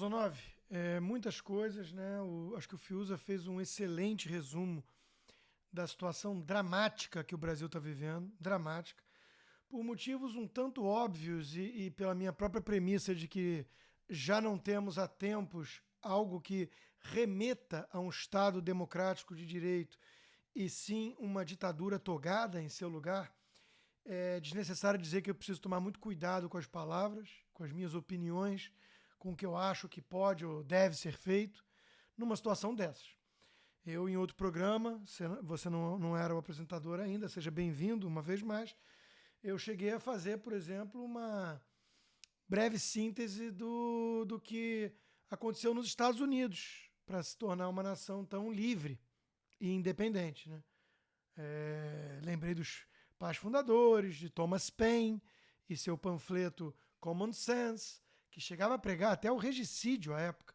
Zonov, muitas coisas, né? Acho que o Fiuza fez um excelente resumo da situação dramática que o Brasil está vivendo, dramática, por motivos um tanto óbvios e pela minha própria premissa de que já não temos há tempos algo que remeta a um Estado democrático de direito e sim uma ditadura togada em seu lugar. É desnecessário dizer que eu preciso tomar muito cuidado com as palavras, com as minhas opiniões, com o que eu acho que pode ou deve ser feito numa situação dessas. Eu, em outro programa, você não era o apresentador ainda, seja bem-vindo uma vez mais, eu cheguei a fazer, por exemplo, uma breve síntese do que aconteceu nos Estados Unidos para se tornar uma nação tão livre e independente, né? Lembrei dos pais fundadores, de Thomas Paine e seu panfleto Common Sense, que chegava a pregar até o regicídio à época.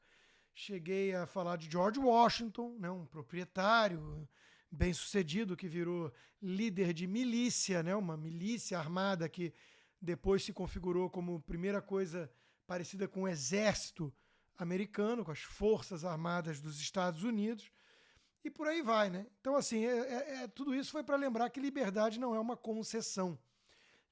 Cheguei a falar de George Washington, né, um proprietário bem-sucedido que virou líder de milícia, né, uma milícia armada que depois se configurou como primeira coisa parecida com o exército americano, com as forças armadas dos Estados Unidos. E por aí vai, né? Então, assim, tudo isso foi para lembrar que liberdade não é uma concessão.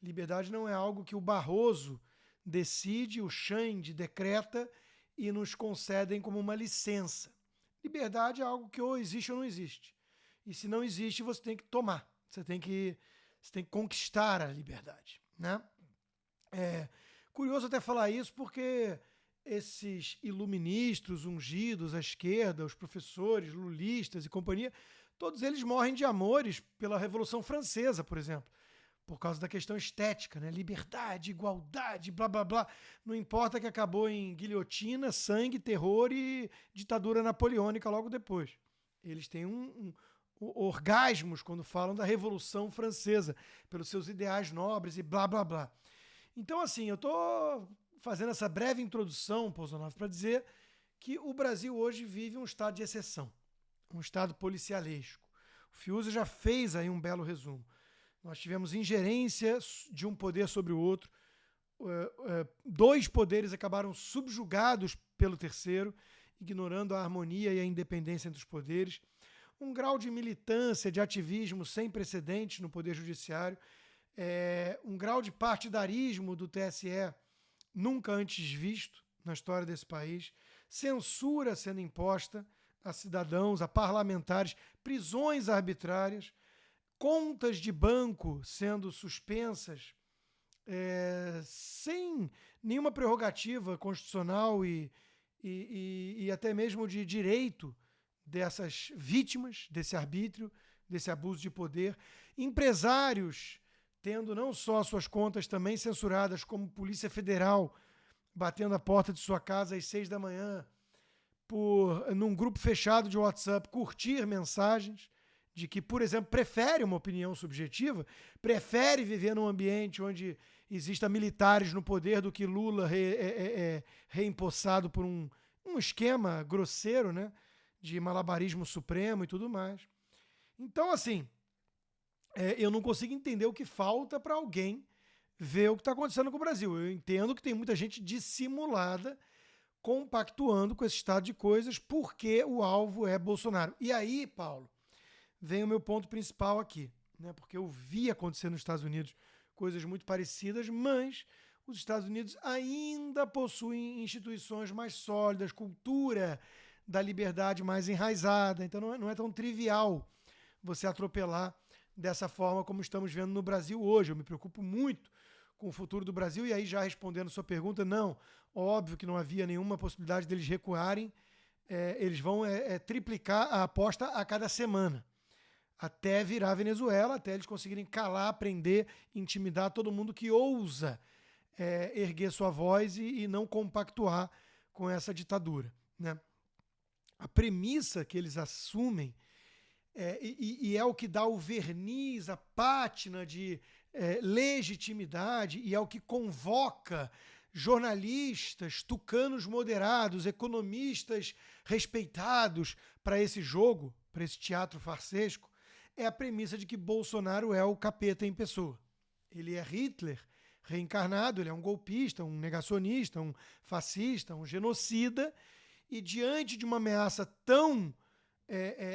Liberdade não é algo que o Barroso decide, o Xande decreta e nos concedem como uma licença. Liberdade é algo que ou existe ou não existe. E se não existe, você tem que tomar. Você tem que conquistar a liberdade, né? É curioso até falar isso porque esses iluministros ungidos à esquerda, os professores, lulistas e companhia, todos eles morrem de amores pela Revolução Francesa, por exemplo, por causa da questão estética, né? Liberdade, igualdade, blá blá blá. Não importa que acabou em guilhotina, sangue, terror e ditadura napoleônica logo depois. Eles têm orgasmos quando falam da Revolução Francesa, pelos seus ideais nobres e blá blá blá. Então, assim, eu estou fazendo essa breve introdução, Pozonov, para dizer que o Brasil hoje vive um estado de exceção, um estado policialesco. O Fiuza já fez aí um belo resumo. Nós tivemos ingerência de um poder sobre o outro, dois poderes acabaram subjugados pelo terceiro, ignorando a harmonia e a independência entre os poderes, um grau de militância, de ativismo sem precedentes no Poder Judiciário, um grau de partidarismo do TSE nunca antes visto na história desse país, censura sendo imposta a cidadãos, a parlamentares, prisões arbitrárias, contas de banco sendo suspensas sem nenhuma prerrogativa constitucional e até mesmo de direito dessas vítimas desse arbítrio, desse abuso de poder, empresários tendo não só suas contas também censuradas, como Polícia Federal batendo a porta de sua casa às 6 da manhã, num grupo fechado de WhatsApp, curtir mensagens de que, por exemplo, prefere uma opinião subjetiva, prefere viver num ambiente onde exista militares no poder do que Lula reempossado por um esquema grosseiro, né, de malabarismo supremo e tudo mais. Então, assim, eu não consigo entender o que falta para alguém ver o que está acontecendo com o Brasil. Eu entendo que tem muita gente dissimulada compactuando com esse estado de coisas porque o alvo é Bolsonaro. E aí, Paulo, vem o meu ponto principal aqui, né? Porque eu vi acontecer nos Estados Unidos coisas muito parecidas, mas os Estados Unidos ainda possuem instituições mais sólidas, cultura da liberdade mais enraizada, então não é tão trivial você atropelar dessa forma como estamos vendo no Brasil hoje. Eu me preocupo muito com o futuro do Brasil, e aí já respondendo sua pergunta, não, óbvio que não havia nenhuma possibilidade deles recuarem, eles vão triplicar a aposta a cada semana, até virar a Venezuela, até eles conseguirem calar, prender, intimidar todo mundo que ousa erguer sua voz e não compactuar com essa ditadura, né? A premissa que eles assumem e é o que dá o verniz, a pátina de legitimidade, e é o que convoca jornalistas, tucanos moderados, economistas respeitados para esse jogo, para esse teatro farsesco, é a premissa de que Bolsonaro é o capeta em pessoa. Ele é Hitler reencarnado, ele é um golpista, um negacionista, um fascista, um genocida, e diante de uma ameaça tão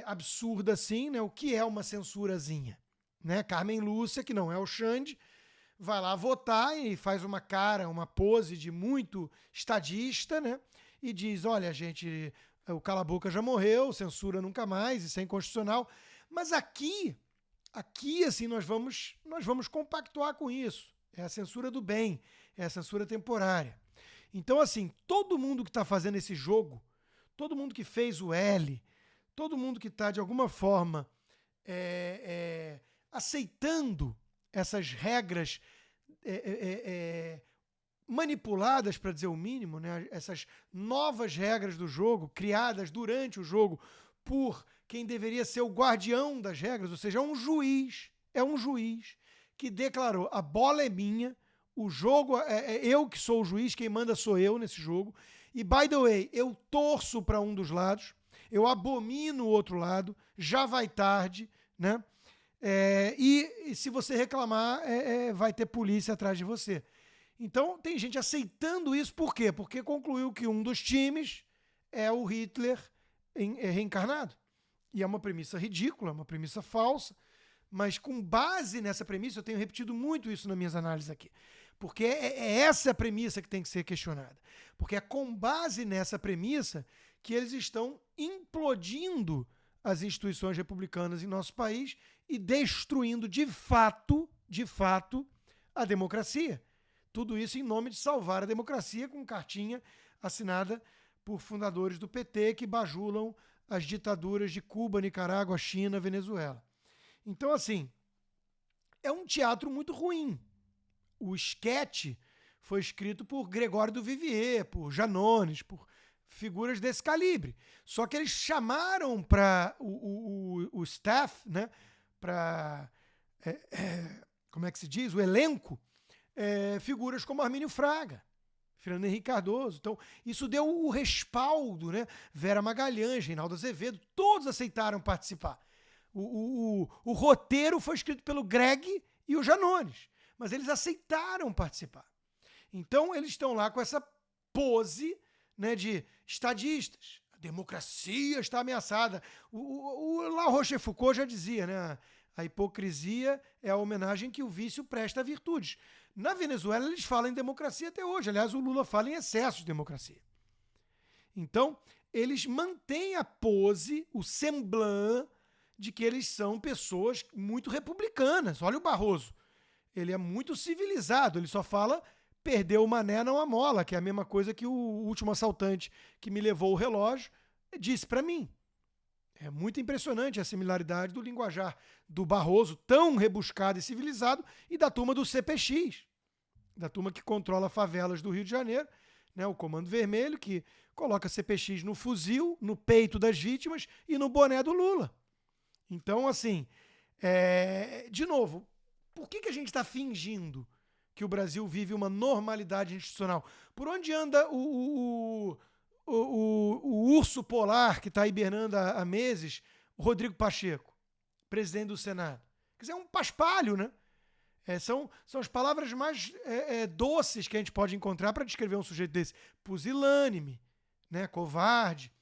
absurda assim, né, o que é uma censurazinha? Né? Carmen Lúcia, que não é o Xande, vai lá votar e faz uma cara, uma pose de muito estadista, né? E diz, olha, gente, o cala-boca já morreu, censura nunca mais, isso é inconstitucional. Mas aqui assim, nós vamos compactuar com isso. É a censura do bem, é a censura temporária. Então, assim, todo mundo que está fazendo esse jogo, todo mundo que fez o L, todo mundo que está, de alguma forma, aceitando essas regras manipuladas, para dizer o mínimo, né? Essas novas regras do jogo, criadas durante o jogo por quem deveria ser o guardião das regras, ou seja, é um juiz que declarou, a bola é minha, o jogo é eu que sou o juiz, quem manda sou eu nesse jogo, e by the way, eu torço para um dos lados, eu abomino o outro lado, já vai tarde, né? E se você reclamar, vai ter polícia atrás de você. Então, tem gente aceitando isso, por quê? Porque concluiu que um dos times é o Hitler reencarnado. E é uma premissa ridícula, uma premissa falsa, mas com base nessa premissa, eu tenho repetido muito isso nas minhas análises aqui, porque é essa a premissa que tem que ser questionada. Porque é com base nessa premissa que eles estão implodindo as instituições republicanas em nosso país e destruindo de fato, a democracia. Tudo isso em nome de salvar a democracia, com cartinha assinada por fundadores do PT que bajulam as ditaduras de Cuba, Nicarágua, China, Venezuela. Então, assim, é um teatro muito ruim. O esquete foi escrito por Gregório do Vivier, por Janones, por figuras desse calibre. Só que eles chamaram para o staff, né, para, como é que se diz, o elenco, figuras como Armínio Fraga, Fernando Henrique Cardoso. Então, isso deu o respaldo, né? Vera Magalhães, Reinaldo Azevedo, todos aceitaram participar. O roteiro foi escrito pelo Greg e o Janones, mas eles aceitaram participar. Então, eles estão lá com essa pose, né, de estadistas. A democracia está ameaçada. O La Rochefoucauld já dizia, né? A hipocrisia é a homenagem que o vício presta a virtudes. Na Venezuela, eles falam em democracia até hoje. Aliás, o Lula fala em excesso de democracia. Então, eles mantêm a pose, o semblant de que eles são pessoas muito republicanas. Olha o Barroso. Ele é muito civilizado. Ele só fala perdeu o mané, não a mola, que é a mesma coisa que o último assaltante que me levou o relógio disse para mim. É muito impressionante a similaridade do linguajar do Barroso, tão rebuscado e civilizado, e da turma do CPX, da turma que controla favelas do Rio de Janeiro, né, o Comando Vermelho, que coloca CPX no fuzil, no peito das vítimas e no boné do Lula. Então, assim, de novo, por que a gente está fingindo que o Brasil vive uma normalidade institucional? Por onde anda o urso polar que está hibernando há meses, o Rodrigo Pacheco, presidente do Senado? Quer dizer, é um paspalho, né? São as palavras mais doces que a gente pode encontrar para descrever um sujeito desse. Pusilânime, né? Covarde.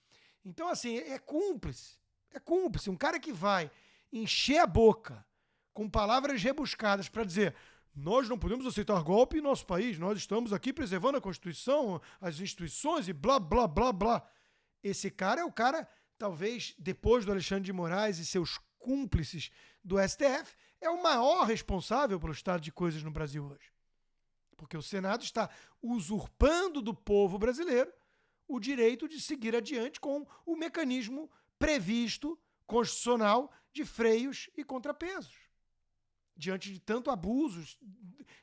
Então, assim, é cúmplice. É cúmplice. Um cara que vai encher a boca com palavras rebuscadas para dizer: nós não podemos aceitar golpe em nosso país, nós estamos aqui preservando a Constituição, as instituições e blá, blá, blá, blá. Esse cara é o cara, talvez, depois do Alexandre de Moraes e seus cúmplices do STF, é o maior responsável pelo estado de coisas no Brasil hoje. Porque o Senado está usurpando do povo brasileiro o direito de seguir adiante com o mecanismo previsto, constitucional, de freios e contrapesos. Diante de tanto abusos,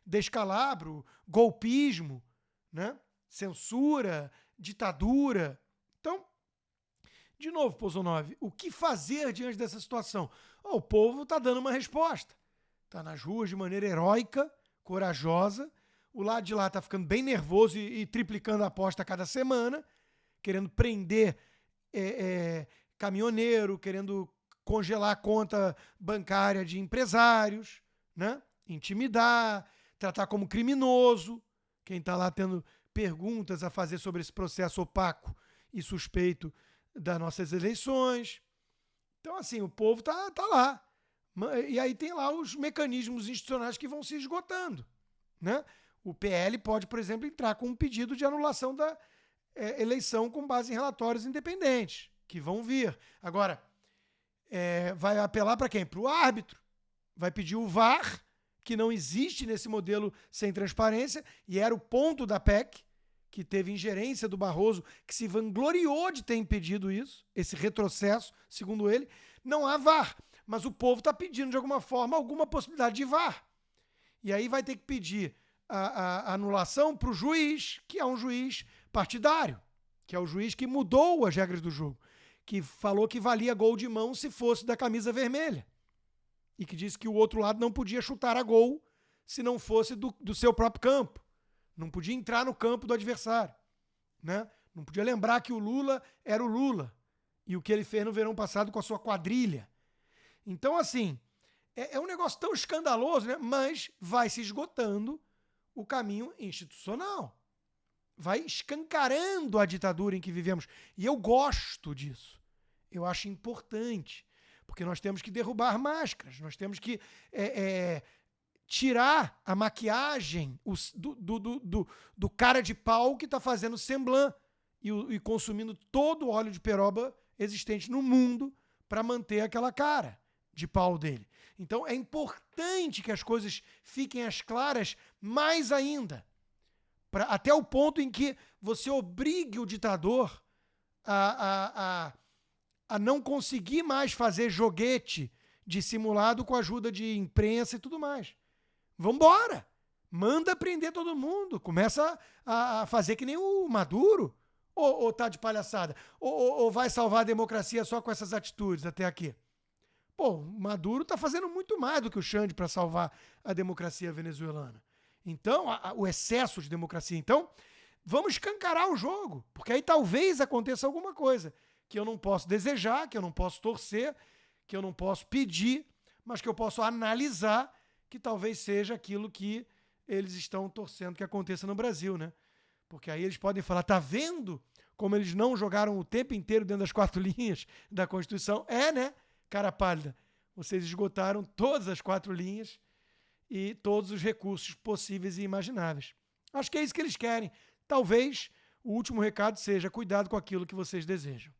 descalabro, golpismo, né? Censura, ditadura. Então, de novo, Pozonov, o que fazer diante dessa situação? O povo está dando uma resposta. Está nas ruas de maneira heróica, corajosa. O lado de lá está ficando bem nervoso e triplicando a aposta a cada semana, querendo prender caminhoneiro, querendo congelar a conta bancária de empresários, né? Intimidar, tratar como criminoso quem está lá tendo perguntas a fazer sobre esse processo opaco e suspeito das nossas eleições. Então, assim, o povo tá lá. E aí tem lá os mecanismos institucionais que vão se esgotando, né? O PL pode, por exemplo, entrar com um pedido de anulação da eleição com base em relatórios independentes, que vão vir. Agora, vai apelar para quem? Para o árbitro. Vai pedir o VAR, que não existe nesse modelo sem transparência, e era o ponto da PEC, que teve ingerência do Barroso, que se vangloriou de ter impedido isso, esse retrocesso, segundo ele. Não há VAR, mas o povo está pedindo, de alguma forma, alguma possibilidade de VAR. E aí vai ter que pedir a anulação para o juiz, que é um juiz partidário, que é o juiz que mudou as regras do jogo, que falou que valia gol de mão se fosse da camisa vermelha, e que disse que o outro lado não podia chutar a gol se não fosse do seu próprio campo. Não podia entrar no campo do adversário, né? Não podia lembrar que o Lula era o Lula e o que ele fez no verão passado com a sua quadrilha. Então, assim, é um negócio tão escandaloso, né? Mas vai se esgotando o caminho institucional. Vai escancarando a ditadura em que vivemos. E eu gosto disso. Eu acho importante, porque nós temos que derrubar máscaras, nós temos que tirar a maquiagem do cara de pau que está fazendo semblant e consumindo todo o óleo de peroba existente no mundo para manter aquela cara de pau dele. Então é importante que as coisas fiquem às claras mais ainda, até o ponto em que você obrigue o ditador a não conseguir mais fazer joguete dissimulado com a ajuda de imprensa e tudo mais. Vambora! Manda prender todo mundo. Começa a fazer que nem o Maduro. Ou tá de palhaçada? Ou vai salvar a democracia só com essas atitudes até aqui? Pô, o Maduro tá fazendo muito mais do que o Xande para salvar a democracia venezuelana. Então, o excesso de democracia. Então, vamos escancarar o jogo, porque aí talvez aconteça alguma coisa que eu não posso desejar, que eu não posso torcer, que eu não posso pedir, mas que eu posso analisar que talvez seja aquilo que eles estão torcendo que aconteça no Brasil, né? Porque aí eles podem falar, tá vendo como eles não jogaram o tempo inteiro dentro das 4 linhas da Constituição? Né? Cara pálida, vocês esgotaram todas as 4 linhas e todos os recursos possíveis e imagináveis. Acho que é isso que eles querem. Talvez o último recado seja cuidado com aquilo que vocês desejam.